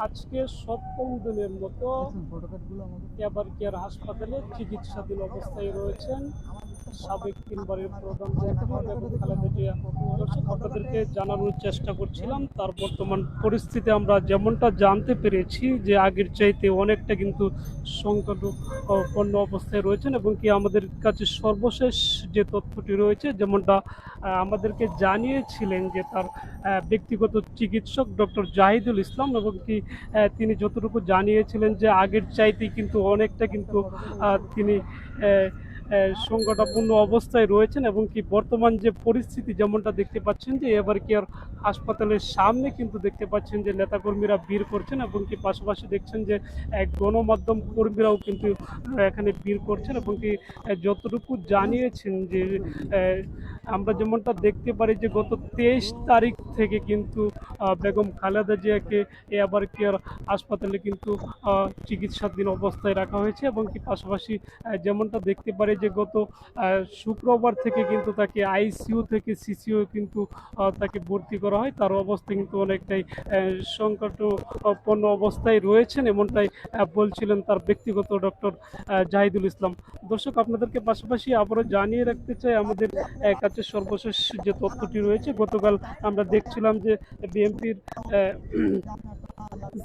আজকে সপ্তম দিনের মতো এবার কেয়ার হাসপাতালে চিকিৎসাধীন অবস্থায় রয়েছেন সাবেক তিনবারের প্রধানমন্ত্রী বেগম খালেদা জিয়া। আপনাদেরকে জানানোর চেষ্টা করছিলাম তার বর্তমান পরিস্থিতি আমরা যেমনটা জানতে পেরেছি যে আগের চাইতে অনেকটা কিন্তু সংকটপন্ন অবস্থায় রয়েছেন, এবং কি আমাদের কাছে সর্বশেষ যে তথ্যটি রয়েছে যেমনটা আমাদেরকে জানিয়েছিলেন যে তার ব্যক্তিগত চিকিৎসক ডক্টর জাহিদুল ইসলাম, এবং কি তিনি যতটুকু জানিয়েছিলেন যে আগের চাইতেই কিন্তু অনেকটা কিন্তু তিনি সংকটাপন্ন অবস্থায় রয়েছেন, এবং কি বর্তমান যে পরিস্থিতি যেমনটা দেখতে পাচ্ছেন যে এবার কেয়ার হাসপাতালের সামনে কিন্তু দেখতে পাচ্ছেন যে নেতাকর্মীরা ভিড় করছেন, এবং কি পাশাপাশি দেখছেন যে গণমাধ্যম কর্মীরাও কিন্তু এখানে ভিড় করছেন, এবং কি যতটুকু জানিয়েছেন যে আমরা যেমনটা দেখতে পারি যে গত 23 তারিখ থেকে কিন্তু বেগম খালেদা জিয়াকে এবার কেয়ার হাসপাতালে কিন্তু চিকিৎসাধীন অবস্থায় রাখা হয়েছে, এবং কি পাশাপাশি যেমনটা দেখতে পারি যে গত শুক্রবার থেকে কিন্তু তাকে আইসিইউ থেকে সিসিইউ কিন্তু তাকে ভর্তি করা হয়। তার অবস্থা কিন্তু অনেকটাই সংকটপন্ন অবস্থায় রয়েছেন, এমনটাই বলছিলেন তার ব্যক্তিগত ডক্টর জাহিদুল ইসলাম। দর্শক, আপনাদেরকে পাশাপাশি আবারও জানিয়ে রাখতে চাই আমাদের কাছে সর্বশেষ যে তথ্যটি রয়েছে। গতকাল আমরা দেখছিলাম যে বিএনপির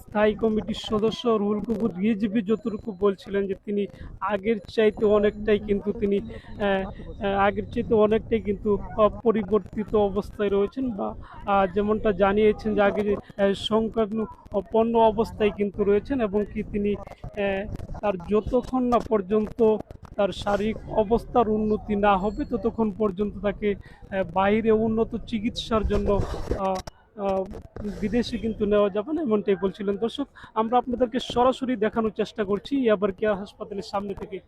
স্থায়ী কমিটির সদস্য রুহুল কবির রিজভী যতটুকু বলছিলেন যে তিনি আগের চাইতে অনেকটাই কিন্তু পরিবর্তিত অবস্থায় রয়েছেন, বা যেমনটা জানিয়েছেন যে আগে সংকটপন্ন অবস্থায় কিন্তু রয়েছেন, এবং কি তিনি তার যতক্ষণ না পর্যন্ত তার শারীরিক অবস্থার উন্নতি না হবে ততক্ষণ পর্যন্ত তাকে বাইরে উন্নত চিকিৎসার জন্য বিদেশে কিন্তু নেওয়া যাবে না, এমনটাই বলছিলেন। দর্শক, আমরা আপনাদেরকে সরাসরি দেখানোর চেষ্টা করছি এবার কেয়ার হাসপাতালের সামনে থেকে।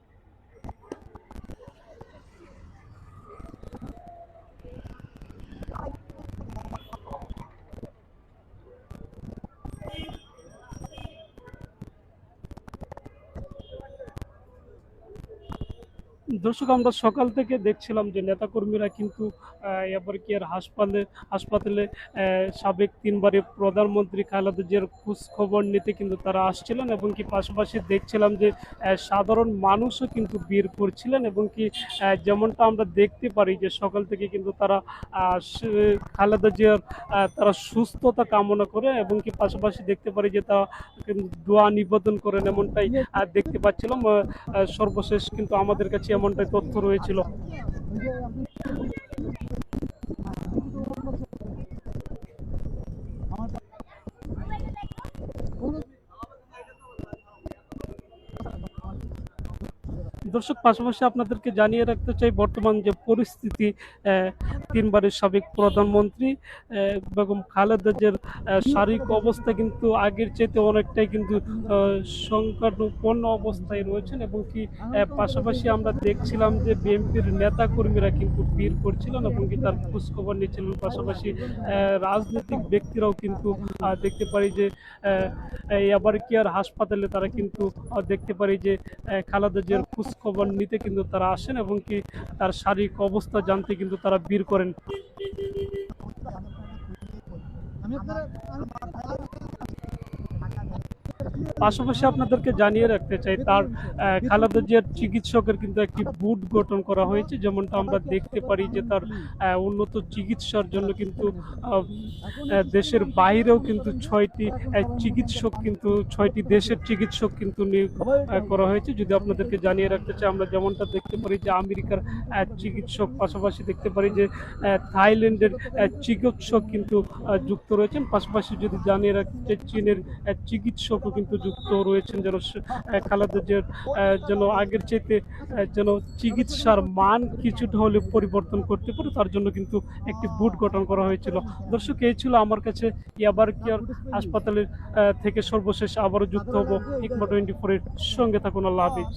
দর্শক, আমরা সকাল থেকে দেখছিলাম যে নেতাকর্মীরা কিন্তু এবার কেয়ার হাসপাতালে সাবেক তিনবারের প্রধানমন্ত্রী খালেদা জিয়ার খোঁজ খবর নিতে কিন্তু তারা আসছিলেন, এবং কি পাশাপাশি দেখছিলাম যে সাধারণ মানুষও কিন্তু ভিড় করছিলেন, এবং কি যেমনটা আমরা দেখতে পারি যে সকাল থেকে কিন্তু তারা খালেদা জিয়ার তারা সুস্থতা কামনা করে, এবং কি পাশাপাশি দেখতে পারি যে তারা দোয়া নিবেদন করেন, এমনটাই দেখতে পাচ্ছিলাম। সর্বশেষ কিন্তু আমাদের কাছে এমনটাই তথ্য রয়েছিল। দর্শক, পাশাপাশি আপনাদেরকে জানিয়ে রাখতে চাই বর্তমান যে পরিস্থিতি, তিনবারের সাবেক প্রধানমন্ত্রী বেগম খালেদা জিয়ার শারীরিক অবস্থা কিন্তু আগের চাইতে অনেকটাই কিন্তু সংকটাপন্ন অবস্থায় রয়েছেন, এবং কি পাশাপাশি আমরা দেখছিলাম যে বিএনপির নেতা কর্মীরা কিন্তু ভিড় করছিলেন, এবং কি তার খোঁজখবর নিচ্ছিলেন। পাশাপাশি রাজনৈতিক ব্যক্তিরাও কিন্তু দেখতে পারি যে এবার কেয়ার হাসপাতালে তারা কিন্তু দেখতে পারি যে খালেদা জিয়ার খোঁজখবর নিতে কিন্তু তারা আসেন, এবং কি তার শারীরিক অবস্থা জানতে কিন্তু তারা ভিড় করেন। পাশাপাশি আপনাদেরকে জানিয়ে রাখতে চাই তার খালেদা জিয়ার চিকিৎসকের কিন্তু একটি বুথ গঠন করা হয়েছে, যেমনটা আমরা দেখতে পারি যে তার উন্নত চিকিৎসার জন্য কিন্তু দেশের বাইরেও কিন্তু 6টি দেশের চিকিৎসক কিন্তু নিয়োগ করা হয়েছে। যদি আপনাদেরকে জানিয়ে রাখতে চাই, আমরা যেমনটা দেখতে পারি যে আমেরিকার চিকিৎসক, পাশাপাশি দেখতে পারি যে থাইল্যান্ডের চিকিৎসক কিন্তু যুক্ত রয়েছেন, পাশাপাশি যদি জানিয়ে রাখতে চাই চীনের চিকিৎসকও কিন্তু যুক্ত রয়েছেন, যেন খালেদা জিয়ার যেন আগের চাইতে যেন চিকিৎসার মান কিছুটা হলে পরিবর্তন করতে পারে, তার জন্য কিন্তু একটি বুথ গঠন করা হয়েছিল। দর্শক, এই ছিল আমার কাছে এবার কেয়ার হাসপাতালের থেকে সর্বশেষ। আবারও যুক্ত হব ইকমা 24-এর সঙ্গে। থাকুন। আল্লাহ হাফিজ।